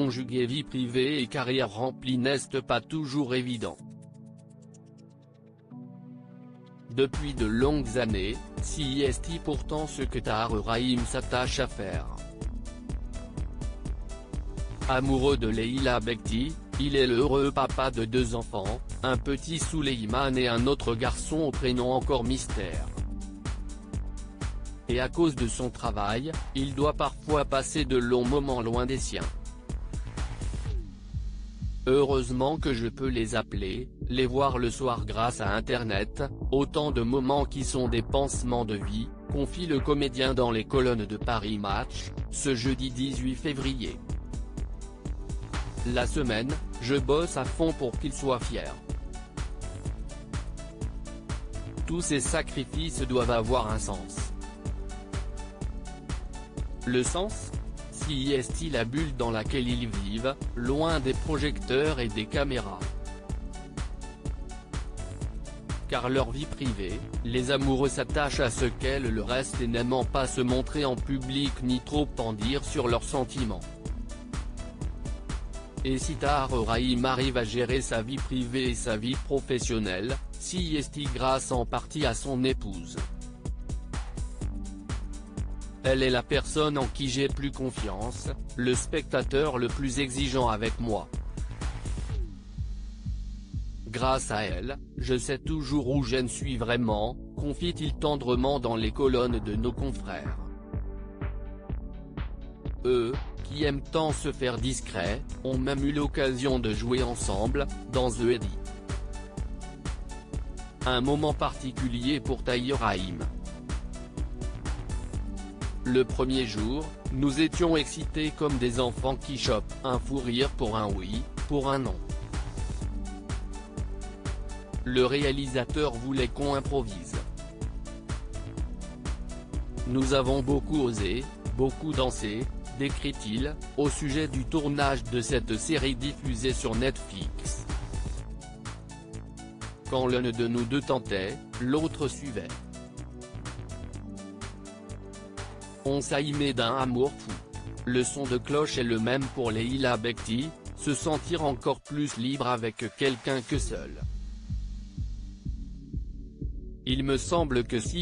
conjuguer vie privée et carrière remplie n'est pas toujours évident. Depuis de longues années, c'est pourtant ce que Tahar Rahim s'attache à faire. Amoureux de Leila Bekti, il est l'heureux papa de 2 enfants, un petit Souleymane et un autre garçon au prénom encore mystère. Et à cause de son travail, il doit parfois passer de longs moments loin des siens. Heureusement que je peux les appeler, les voir le soir grâce à Internet, autant de moments qui sont des pansements de vie, confie le comédien dans les colonnes de Paris Match, ce jeudi 18 février. La semaine, je bosse à fond pour qu'il soit fier. Tous ces sacrifices doivent avoir un sens. Le sens ? C'est la bulle dans laquelle ils vivent, loin des projecteurs et des caméras. Car leur vie privée, les amoureux s'attachent à ce qu'elle le reste et n'aiment pas se montrer en public ni trop en dire sur leurs sentiments. Et si Tahar Rahim arrive à gérer sa vie privée et sa vie professionnelle, c'est grâce en partie à son épouse. Elle est la personne en qui j'ai plus confiance, le spectateur le plus exigeant avec moi. Grâce à elle, je sais toujours où je suis vraiment, confie-t-il tendrement dans les colonnes de nos confrères. Eux, qui aiment tant se faire discrets, ont même eu l'occasion de jouer ensemble, dans The Eddy. Un moment particulier pour Tahar Rahim. Le premier jour, nous étions excités comme des enfants qui chopent un fou rire pour un oui, pour un non. Le réalisateur voulait qu'on improvise. Nous avons beaucoup osé, beaucoup dansé, décrit-il, au sujet du tournage de cette série diffusée sur Netflix. Quand l'un de nous deux tentait, l'autre suivait. On s'aimait d'un amour fou. Le son de cloche est le même pour Leila Bekti, se sentir encore plus libre avec quelqu'un que seul. Il me semble que c'est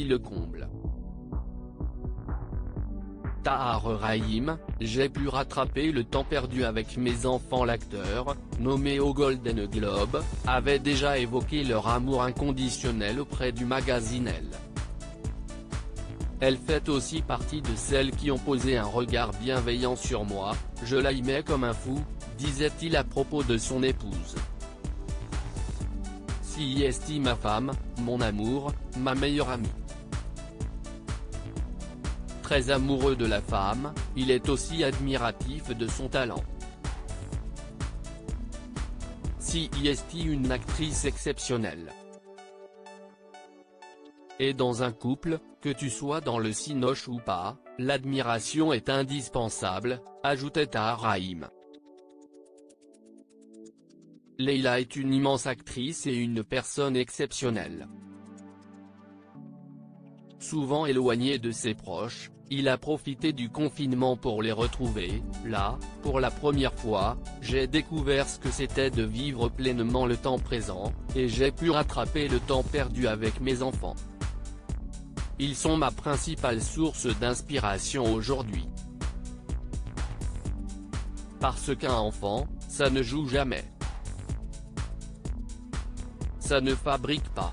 le comble. Tahar Rahim, j'ai pu rattraper le temps perdu avec mes enfants. L'acteur, nommé au Golden Globe, avait déjà évoqué leur amour inconditionnel auprès du magazine Elle. Elle fait aussi partie de celles qui ont posé un regard bienveillant sur moi, je l'aimais comme un fou, disait-il à propos de son épouse. C'est ma femme, mon amour, ma meilleure amie. Très amoureux de la femme, il est aussi admiratif de son talent. C'est une actrice exceptionnelle. Et dans un couple, que tu sois dans le cinoche ou pas, l'admiration est indispensable, ajoutait Tahar Rahim. Leila est une immense actrice et une personne exceptionnelle. Souvent éloigné de ses proches, il a profité du confinement pour les retrouver. Là, pour la première fois, j'ai découvert ce que c'était de vivre pleinement le temps présent, et j'ai pu rattraper le temps perdu avec mes enfants. Ils sont ma principale source d'inspiration aujourd'hui. Parce qu'un enfant, ça ne joue jamais. Ça ne fabrique pas.